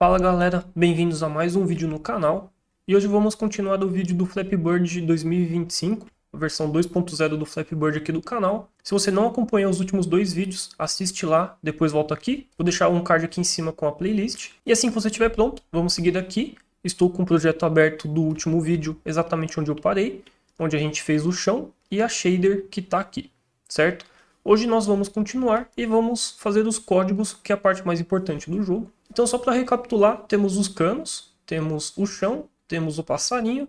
Fala galera, bem-vindos a mais um vídeo no canal. E hoje vamos continuar o vídeo do Flappy Bird 2025, a versão 2.0 do Flappy Bird aqui do canal. Se você não acompanhou os últimos dois vídeos, assiste lá, depois volta aqui. Vou deixar um card aqui em cima com a playlist. E assim que você estiver pronto, vamos seguir aqui. Estou com o projeto aberto do último vídeo, exatamente onde eu parei, onde a gente fez o chão e a shader que está aqui, certo? Hoje nós vamos continuar e vamos fazer os códigos, que é a parte mais importante do jogo. Então, só para recapitular, temos os canos, temos o chão, temos o passarinho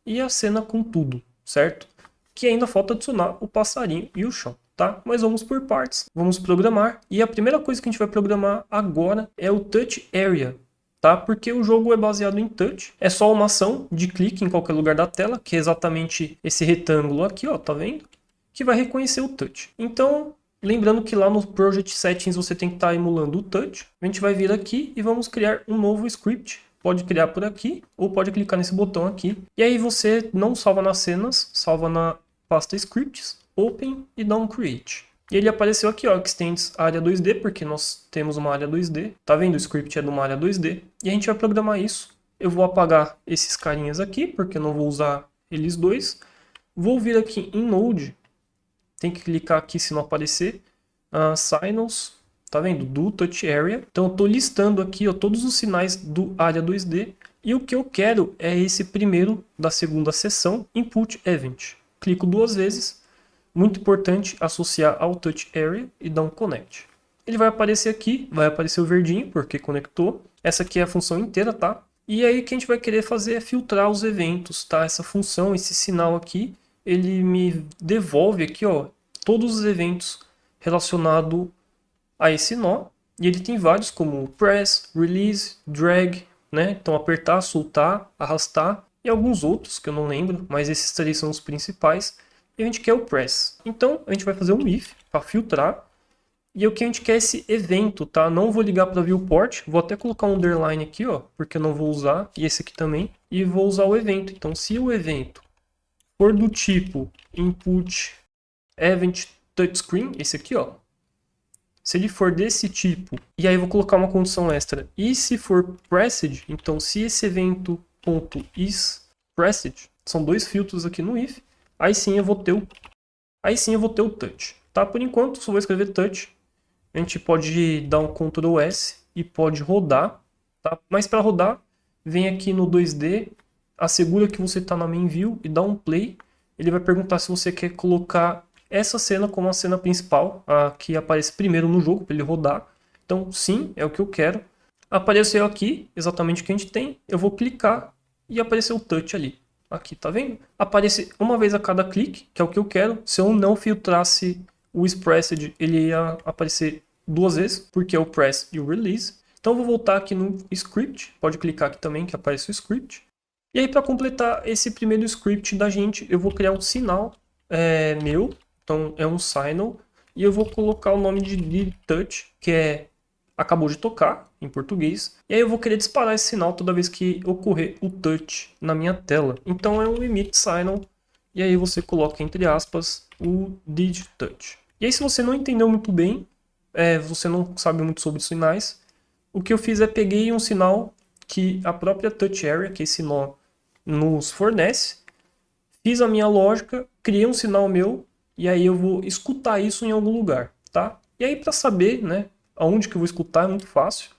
e a cena com tudo, certo? Que ainda falta adicionar o passarinho e o chão, tá? Mas vamos por partes, vamos programar. E a primeira coisa que a gente vai programar agora é o Touch Area, tá? Porque o jogo é baseado em touch, é só uma ação de clique em qualquer lugar da tela, que é exatamente esse retângulo aqui, ó, tá vendo? Que vai reconhecer o touch. Então, lembrando que lá no Project Settings você tem que estar emulando o touch. A gente vai vir aqui e vamos criar um novo script. Pode criar por aqui ou pode clicar nesse botão aqui. E aí você não salva nas cenas, salva na pasta scripts, open e dá um create. E ele apareceu aqui, ó, extends área 2D, porque nós temos uma área 2D. Tá vendo? O script é de uma área 2D. E a gente vai programar isso. Eu vou apagar esses carinhas aqui, porque eu não vou usar eles dois. Vou vir aqui em Node. Tem que clicar aqui se não aparecer. Signals, tá vendo? Do Touch Area. Então eu estou listando aqui, ó, todos os sinais do área 2D. E o que eu quero é esse primeiro da segunda seção, Input Event. Clico duas vezes. Muito importante associar ao Touch Area e dar um Connect. Ele vai aparecer aqui, vai aparecer o verdinho, porque conectou. Essa aqui é a função inteira, tá? E aí o que a gente vai querer fazer é filtrar os eventos, tá? Essa função, esse sinal aqui, ele me devolve aqui, ó, todos os eventos relacionados a esse nó. E ele tem vários, como press, release, drag, né? Então apertar, soltar, arrastar e alguns outros que eu não lembro, mas esses três são os principais. E a gente quer o press. Então a gente vai fazer um if para filtrar. E o que a gente quer é esse evento, tá? Não vou ligar para viewport, vou até colocar um underline aqui, ó, porque eu não vou usar, e esse aqui também, e vou usar o evento. Então se o evento for do tipo input event touchscreen, esse aqui, ó. Se ele for desse tipo, e aí eu vou colocar uma condição extra. E se for pressed, então se esse evento .is pressed, são dois filtros aqui no if, aí sim eu vou ter o touch. Tá? Por enquanto, só vou escrever touch. A gente pode dar um Ctrl S e pode rodar, tá? Mas para rodar, vem aqui no 2D, assegura que você está na main view e dá um play. Ele vai perguntar se você quer colocar essa cena como a cena principal, a que aparece primeiro no jogo, para ele rodar. Então, sim, é o que eu quero. Apareceu aqui exatamente o que a gente tem. Eu vou clicar e apareceu o touch ali. Aqui, tá vendo? Aparece uma vez a cada clique, que é o que eu quero. Se eu não filtrasse o expressed, ele ia aparecer duas vezes, porque é o press e o release. Então, eu vou voltar aqui no script. Pode clicar aqui também, que aparece o script. E aí, para completar esse primeiro script da gente, eu vou criar um sinal meu. Então, é um signal. E eu vou colocar o nome de did touch, que é acabou de tocar, em português. E aí eu vou querer disparar esse sinal toda vez que ocorrer o touch na minha tela. Então, é um emit signal. E aí você coloca, entre aspas, o did touch. E aí, se você não entendeu muito bem, você não sabe muito sobre sinais, o que eu fiz é peguei um sinal que a própria Touch Area, que esse nó nos fornece, fiz a minha lógica, criei um sinal meu, e aí eu vou escutar isso em algum lugar, tá? E aí para saber, né, aonde que eu vou escutar é muito fácil.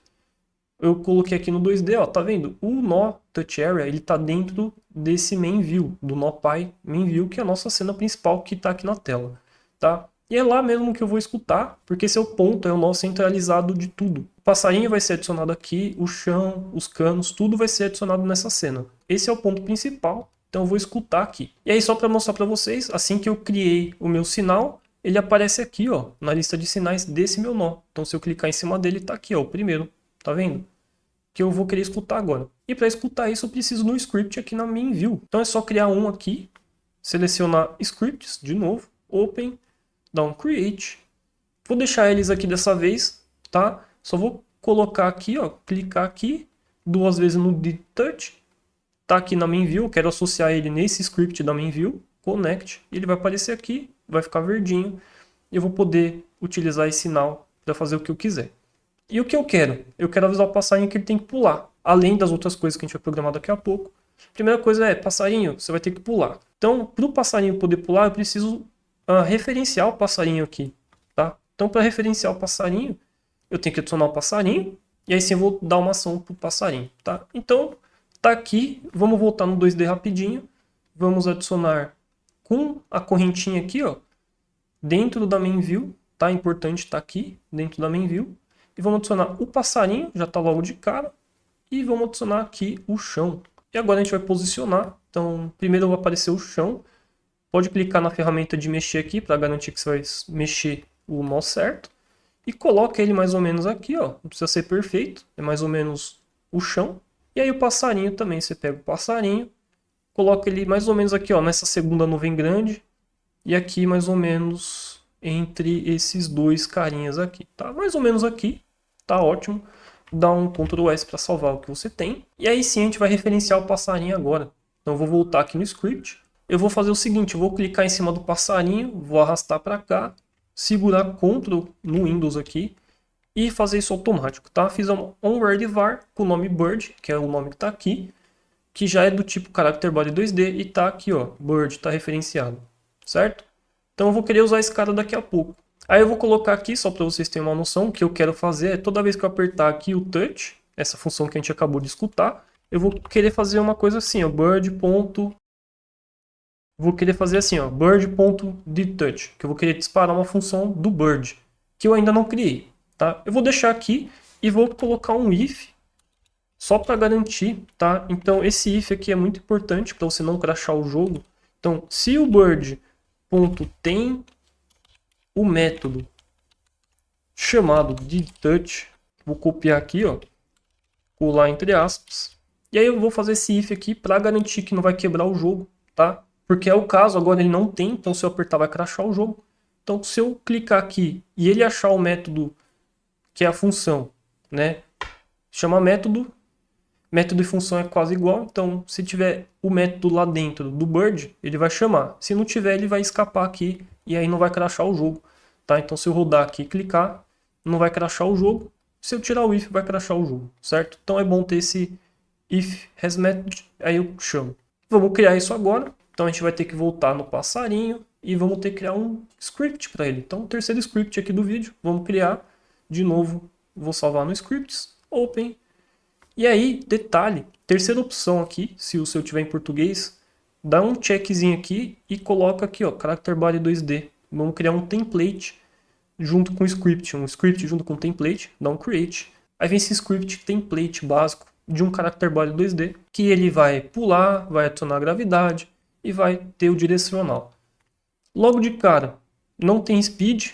Eu coloquei aqui no 2D, ó, tá vendo? O nó Touch Area, ele tá dentro desse main view, do nó pai main view, que é a nossa cena principal que tá aqui na tela, tá? E é lá mesmo que eu vou escutar, porque esse é o ponto, é o nó centralizado de tudo. O passarinho vai ser adicionado aqui, o chão, os canos, tudo vai ser adicionado nessa cena. Esse é o ponto principal, então eu vou escutar aqui. E aí só para mostrar para vocês, assim que eu criei o meu sinal, ele aparece aqui, ó, na lista de sinais desse meu nó. Então se eu clicar em cima dele, tá aqui, ó, o primeiro, tá vendo? Que eu vou querer escutar agora. E para escutar isso eu preciso do script aqui na main view. Então é só criar um aqui, selecionar scripts de novo, open, dar um create. Vou deixar eles aqui dessa vez, tá? Só vou colocar aqui, ó, clicar aqui duas vezes no did touch. Tá aqui na main view, quero associar ele nesse script da main view, connect, e ele vai aparecer aqui, vai ficar verdinho, e eu vou poder utilizar esse sinal para fazer o que eu quiser. E o que eu quero? Eu quero avisar o passarinho que ele tem que pular. Além das outras coisas que a gente vai programar daqui a pouco. Primeira coisa é, passarinho, você vai ter que pular. Então, para o passarinho poder pular, eu preciso referenciar o passarinho aqui, tá? Então, para referenciar o passarinho, eu tenho que adicionar o passarinho, e aí sim eu vou dar uma ação para o passarinho, tá? Então, tá aqui, vamos voltar no 2D rapidinho, vamos adicionar com a correntinha aqui, ó, dentro da main view, tá? Importante tá aqui, dentro da main view, e vamos adicionar o passarinho, já tá logo de cara, e vamos adicionar aqui o chão. E agora a gente vai posicionar. Então, primeiro vai aparecer o chão. Pode clicar na ferramenta de mexer aqui para garantir que você vai mexer o nó certo. E coloca ele mais ou menos aqui, ó. Não precisa ser perfeito, é mais ou menos o chão. E aí o passarinho também, você pega o passarinho, coloca ele mais ou menos aqui, ó, nessa segunda nuvem grande. E aqui mais ou menos entre esses dois carinhas aqui, tá? Mais ou menos aqui, tá ótimo. Dá um Ctrl S para salvar o que você tem. E aí sim a gente vai referenciar o passarinho agora. Então eu vou voltar aqui no script. Eu vou fazer o seguinte, eu vou clicar em cima do passarinho, vou arrastar para cá, segurar Ctrl no Windows aqui e fazer isso automático, tá? Fiz um onWordVar com o nome Bird, que é o nome que está aqui, que já é do tipo Character Body 2D e tá aqui, ó, Bird, tá referenciado, certo? Então eu vou querer usar esse cara daqui a pouco. Aí eu vou colocar aqui, só para vocês terem uma noção, o que eu quero fazer é toda vez que eu apertar aqui o touch, essa função que a gente acabou de escutar, eu vou querer fazer uma coisa assim, ó, vou querer fazer assim, ó, bird.dTouch, que eu vou querer disparar uma função do bird, que eu ainda não criei, tá? Eu vou deixar aqui e vou colocar um if, só para garantir, tá? Então esse if aqui é muito importante para você não crashar o jogo. Então, se o bird.tem o método chamado dTouch, vou copiar aqui, ó, colar entre aspas, e aí eu vou fazer esse if aqui para garantir que não vai quebrar o jogo, tá? Porque é o caso, agora ele não tem, então se eu apertar vai crashar o jogo. Então se eu clicar aqui e ele achar o método que é a função, né? Chama método e função é quase igual, então se tiver o método lá dentro do bird, ele vai chamar. Se não tiver, ele vai escapar aqui e aí não vai crashar o jogo, tá? Então se eu rodar aqui e clicar, não vai crashar o jogo. Se eu tirar o if, vai crashar o jogo, certo? Então é bom ter esse if has method, aí eu chamo. Vamos criar isso agora. Então a gente vai ter que voltar no passarinho e vamos ter que criar um script para ele. Então o terceiro script aqui do vídeo, vamos criar de novo. Vou salvar no scripts, open. E aí, detalhe, terceira opção aqui, se o seu tiver em português, dá um checkzinho aqui e coloca aqui, ó, Character Body 2D. Vamos criar um template junto com o script, um script junto com o template, dá um create. Aí vem esse script template básico de um Character Body 2D, que ele vai pular, vai adicionar gravidade e vai ter o direcional. Logo de cara, não tem speed,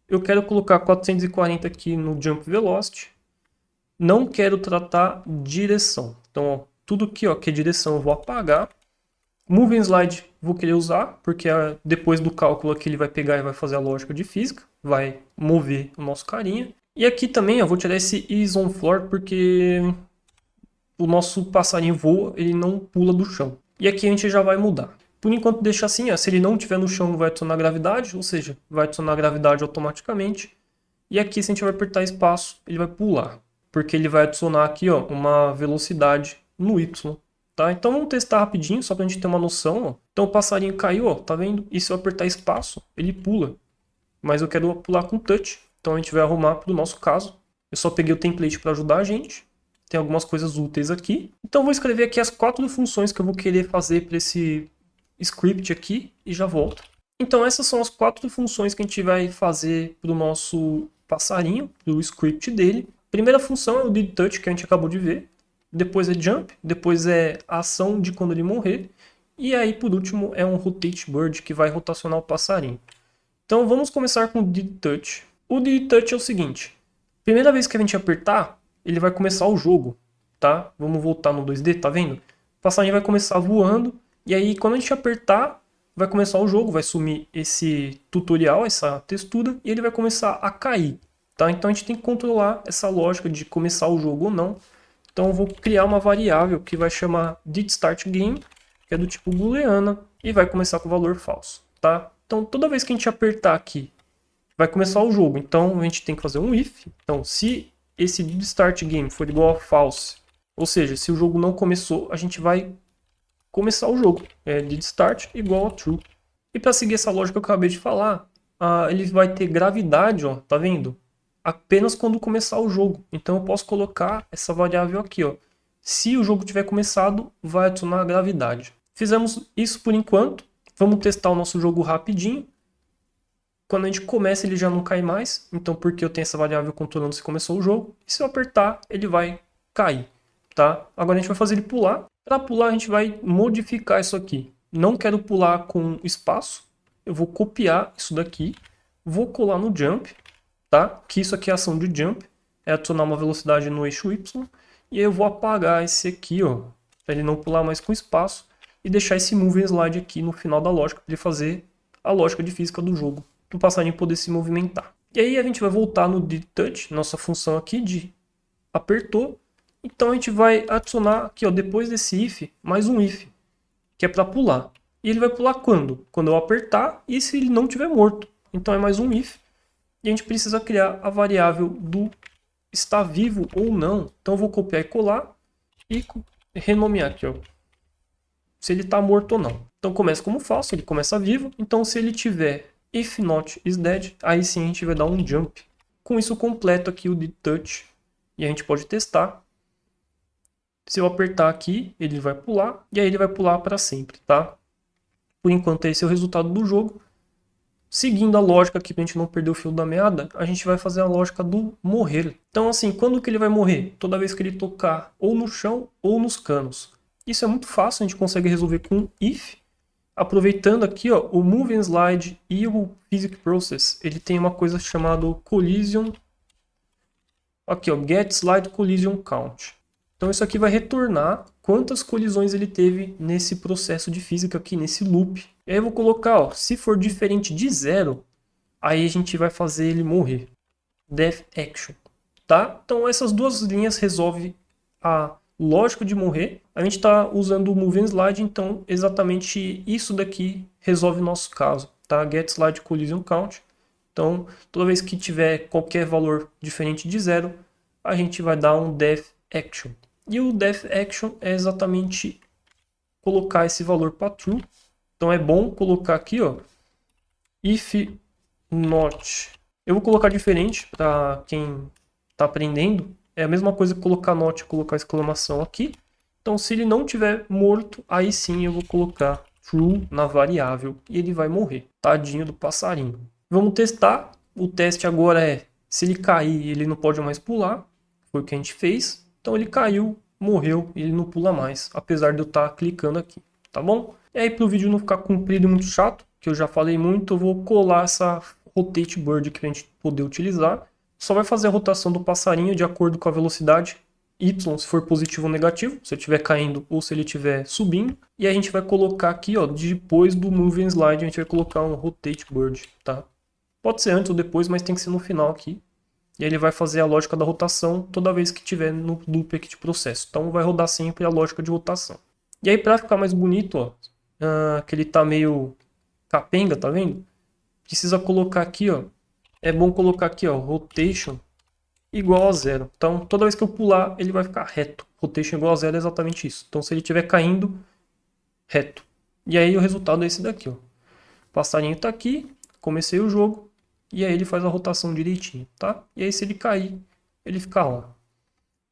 eu quero colocar 440 aqui no Jump Velocity, não quero tratar direção. Então, ó, tudo aqui ó, que é direção eu vou apagar. Moving Slide vou querer usar, porque depois do cálculo aqui ele vai pegar e vai fazer a lógica de física, vai mover o nosso carinha. E aqui também eu vou tirar esse Is on Floor, porque o nosso passarinho voa, ele não pula do chão. E aqui a gente já vai mudar. Por enquanto deixa assim, ó, se ele não estiver no chão vai adicionar gravidade, ou seja, vai adicionar gravidade automaticamente. E aqui se a gente vai apertar espaço, ele vai pular, porque ele vai adicionar aqui ó, uma velocidade no Y. Tá? Então vamos testar rapidinho, só pra gente ter uma noção. Ó. Então o passarinho caiu, ó, tá vendo? E se eu apertar espaço, ele pula. Mas eu quero pular com touch, então a gente vai arrumar pro nosso caso. Eu só peguei o template para ajudar a gente. Tem algumas coisas úteis aqui. Então vou escrever aqui as 4 funções que eu vou querer fazer para esse script aqui e já volto. Então essas são as 4 funções que a gente vai fazer para o nosso passarinho, do script dele. Primeira função é o dTouch, que a gente acabou de ver. Depois é jump, depois é a ação de quando ele morrer. E aí por último é um rotate bird, que vai rotacionar o passarinho. Então vamos começar com o dTouch. O dTouch é o seguinte. Primeira vez que a gente apertar, ele vai começar o jogo, tá? Vamos voltar no 2D, tá vendo? O passarinho vai começar voando, e aí quando a gente apertar, vai começar o jogo, vai sumir esse tutorial, essa textura, e ele vai começar a cair, tá? Então a gente tem que controlar essa lógica de começar o jogo ou não. Então eu vou criar uma variável que vai chamar didStartGame, que é do tipo booleana, e vai começar com valor falso, tá? Então toda vez que a gente apertar aqui vai começar o jogo. Então a gente tem que fazer um if. Então se esse start game for igual a false, ou seja, se o jogo não começou, a gente vai começar o jogo. Did start igual a true. E para seguir essa lógica que eu acabei de falar, ele vai ter gravidade, ó, tá vendo? Apenas quando começar o jogo. Então eu posso colocar essa variável aqui, ó. Se o jogo tiver começado, vai adicionar a gravidade. Fizemos isso por enquanto. Vamos testar o nosso jogo rapidinho. Quando a gente começa, ele já não cai mais. Então, porque eu tenho essa variável controlando se começou o jogo. E se eu apertar, ele vai cair, tá? Agora a gente vai fazer ele pular. Para pular, a gente vai modificar isso aqui. Não quero pular com espaço. Eu vou copiar isso daqui. Vou colar no jump, tá? Que isso aqui é ação de jump. É adicionar uma velocidade no eixo Y. E aí eu vou apagar esse aqui, ó. Para ele não pular mais com espaço. E deixar esse move and slide aqui no final da lógica. Para ele fazer a lógica de física do jogo. Do passarinho poder se movimentar. E aí a gente vai voltar no did touch. Nossa função aqui de apertou. Então a gente vai adicionar aqui, ó, depois desse if, mais um if, que é para pular. E ele vai pular quando? Quando eu apertar e se ele não estiver morto. Então é mais um if. E a gente precisa criar a variável do está vivo ou não. Então eu vou copiar e colar e renomear aqui, ó, se ele está morto ou não. Então começa como falso, ele começa vivo. Então se ele tiver if not is dead, aí sim a gente vai dar um jump. Com isso completo aqui o did touch. E a gente pode testar. Se eu apertar aqui, ele vai pular. E aí ele vai pular para sempre, tá? Por enquanto esse é o resultado do jogo. Seguindo a lógica aqui, para a gente não perder o fio da meada, a gente vai fazer a lógica do morrer. Então assim, quando que ele vai morrer? Toda vez que ele tocar ou no chão ou nos canos. Isso é muito fácil, a gente consegue resolver com if. Aproveitando aqui, ó, o Move and Slide e o Physics Process, ele tem uma coisa chamada Collision. Aqui, ó, Get Slide Collision Count. Então isso aqui vai retornar quantas colisões ele teve nesse processo de física aqui, nesse loop. E aí eu vou colocar, ó, se for diferente de 0, aí a gente vai fazer ele morrer. Death Action, tá? Então essas duas linhas resolvem a lógica de morrer. A gente está usando o Move and Slide, então exatamente isso daqui resolve o nosso caso, tá? Get Slide Collision Count. Então toda vez que tiver qualquer valor diferente de 0, a gente vai dar um Death Action. E o Death Action é exatamente colocar esse valor para true. Então é bom colocar aqui, ó, if not. Eu vou colocar diferente para quem está aprendendo. É a mesma coisa que colocar not e colocar exclamação aqui. Então se ele não tiver morto, aí sim eu vou colocar true na variável e ele vai morrer. Tadinho do passarinho. Vamos testar. O teste agora é se ele cair, ele não pode mais pular. Foi o que a gente fez. Então ele caiu, morreu e ele não pula mais, apesar de eu estar clicando aqui, tá bom? E aí para o vídeo não ficar comprido e muito chato, que eu já falei muito, eu vou colar essa Rotate Bird aqui para a gente poder utilizar. Só vai fazer a rotação do passarinho de acordo com a velocidade Y, se for positivo ou negativo, se ele estiver caindo ou se ele estiver subindo. E a gente vai colocar aqui, ó, depois do Move and Slide, a gente vai colocar um Rotate Bird, tá? Pode ser antes ou depois, mas tem que ser no final aqui. E aí ele vai fazer a lógica da rotação toda vez que tiver no loop aqui de processo. Então vai rodar sempre a lógica de rotação. E aí para ficar mais bonito, ó, que ele tá meio capenga, tá vendo? Precisa colocar aqui, ó. É bom colocar aqui, ó, rotation igual a 0. Então toda vez que eu pular, ele vai ficar reto. Rotation igual a 0 é exatamente isso. Então se ele estiver caindo, reto. E aí o resultado é esse daqui, ó. O passarinho tá aqui, comecei o jogo. E aí ele faz a rotação direitinho, tá? E aí se ele cair, ele fica lá.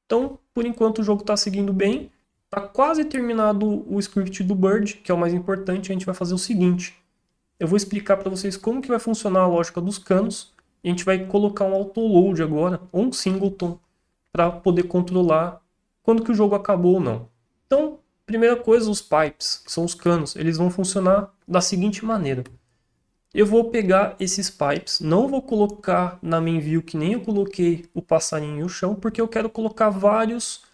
Então, por enquanto o jogo está seguindo bem. Está quase terminado o script do Bird, que é o mais importante. A gente vai fazer o seguinte. Eu vou explicar para vocês como que vai funcionar a lógica dos canos. E a gente vai colocar um autoload agora, ou um singleton, para poder controlar quando que o jogo acabou ou não. Então, primeira coisa, os pipes, que são os canos, eles vão funcionar da seguinte maneira. Eu vou pegar esses pipes, não vou colocar na main view que nem eu coloquei o passarinho e o chão, porque eu quero colocar vários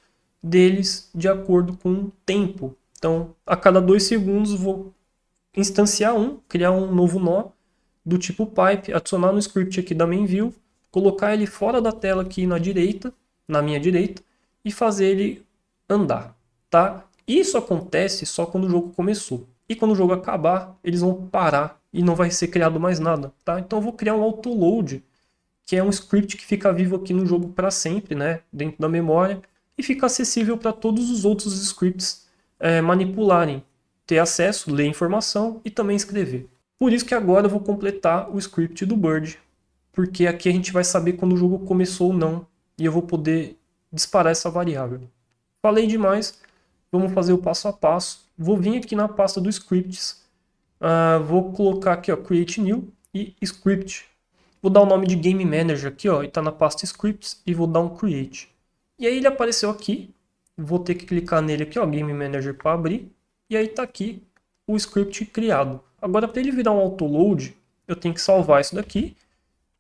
deles de acordo com o tempo. Então, a cada 2 segundos vou instanciar criar um novo nó do tipo pipe, adicionar no script aqui da main view, colocar ele fora da tela aqui na direita, na minha direita, e fazer ele andar, tá? Isso acontece só quando o jogo começou. e quando o jogo acabar, eles vão parar e não vai ser criado mais nada, tá? Então eu vou criar um autoload, que é um script que fica vivo aqui no jogo para sempre, né, dentro da memória, e fica acessível para todos os outros scripts manipularem, ter acesso, ler informação e também escrever. Por isso que agora eu vou completar o script do Bird, porque aqui a gente vai saber quando o jogo começou ou não, e eu vou poder disparar essa variável. Falei demais, vamos fazer o passo a passo. Vou vir aqui na pasta do scripts, vou colocar aqui, ó, create new e script. Vou dar o nome de Game Manager aqui, ó, e tá na pasta Scripts, e vou dar um Create. E aí ele apareceu aqui, vou ter que clicar nele aqui, ó, Game Manager para abrir, e aí tá aqui o script criado. Agora para ele virar um autoload, eu tenho que salvar isso daqui,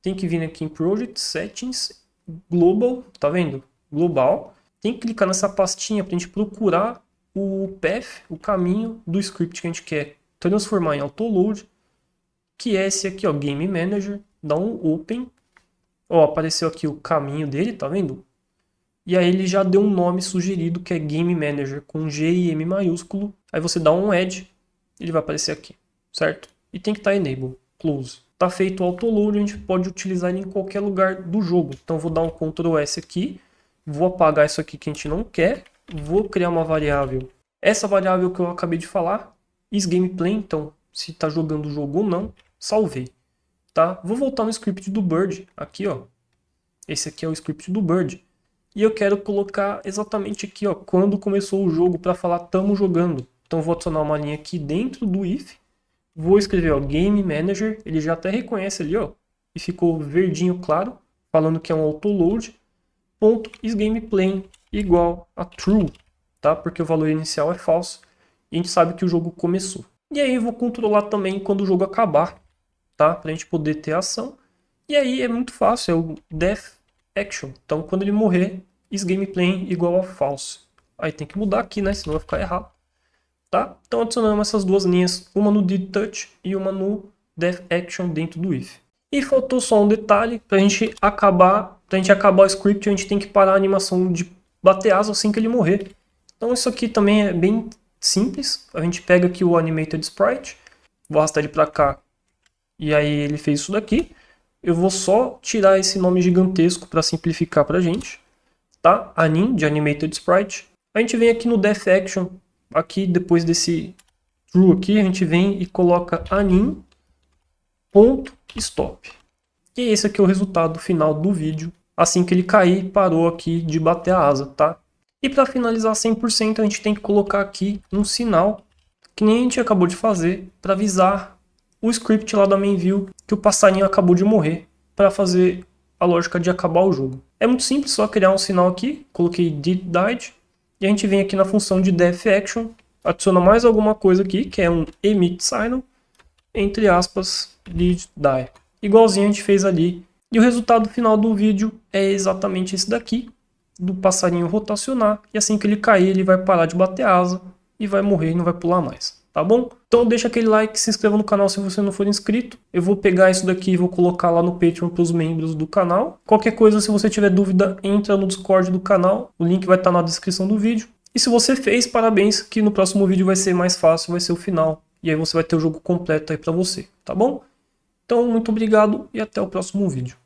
tem que vir aqui em Project Settings, Global, tá vendo? Global. Tem que clicar nessa pastinha para a gente procurar o path, o caminho do script que a gente quer transformar em autoload, que é esse aqui, ó, Game Manager. Dá um open, ó, apareceu aqui o caminho dele, tá vendo? E aí ele já deu um nome sugerido que é Game Manager com G e M maiúsculo. Aí você dá um add, ele vai aparecer aqui, certo? E tem que estar enable, close. Tá feito o autoload, a gente pode utilizar ele em qualquer lugar do jogo. Então vou dar um Ctrl S aqui, vou apagar isso aqui que a gente não quer, vou criar uma variável. Essa variável que eu acabei de falar, isGameplay, então se tá jogando o jogo ou não, salvei. Tá? Vou voltar no script do Bird, aqui ó, esse aqui é o script do Bird, e eu quero colocar exatamente aqui ó, quando começou o jogo para falar tamo jogando. Então vou adicionar uma linha aqui dentro do if, vou escrever ó, Game Manager, ele já até reconhece ali ó, e ficou verdinho claro, falando que é um autoload, ponto isGameplay igual a true, tá? Porque o valor inicial é falso, e a gente sabe que o jogo começou. E aí eu vou controlar também quando o jogo acabar, tá? Pra gente poder ter ação. E aí é muito fácil, é o death action. Então quando ele morrer, isGameplay igual a false. Aí tem que mudar aqui, né? Senão vai ficar errado. Tá? Então adicionamos essas duas linhas, uma no did touch e uma no death action dentro do if. E faltou só um detalhe, pra gente acabar o script, a gente tem que parar a animação de bater asa assim que ele morrer. Então isso aqui também é bem simples. A gente pega aqui o animated sprite, vou arrastar ele pra cá. E aí ele fez isso daqui. Eu vou só tirar esse nome gigantesco para simplificar pra gente. Tá? Anim, de Animated Sprite. A gente vem aqui no Death Action. Aqui, depois desse true aqui, a gente vem e coloca anim.stop. E esse aqui é o resultado final do vídeo. Assim que ele cair, parou aqui de bater a asa, tá? E para finalizar 100%, a gente tem que colocar aqui um sinal, que nem a gente acabou de fazer, para avisar o script lá da main view que o passarinho acabou de morrer, para fazer a lógica de acabar o jogo. É muito simples, só criar um sinal aqui, coloquei did died, e a gente vem aqui na função de death action, adiciona mais alguma coisa aqui, que é um emit signal, entre aspas, did die. Igualzinho a gente fez ali. E o resultado final do vídeo é exatamente esse daqui, do passarinho rotacionar, e assim que ele cair, ele vai parar de bater asa, e vai morrer e não vai pular mais. Tá bom? Então deixa aquele like, se inscreva no canal se você não for inscrito. Eu vou pegar isso daqui e vou colocar lá no Patreon para os membros do canal. Qualquer coisa, se você tiver dúvida, entra no Discord do canal. O link vai estar na descrição do vídeo. E se você fez, parabéns, que no próximo vídeo vai ser mais fácil, vai ser o final. E aí você vai ter o jogo completo aí para você, tá bom? Então, muito obrigado e até o próximo vídeo.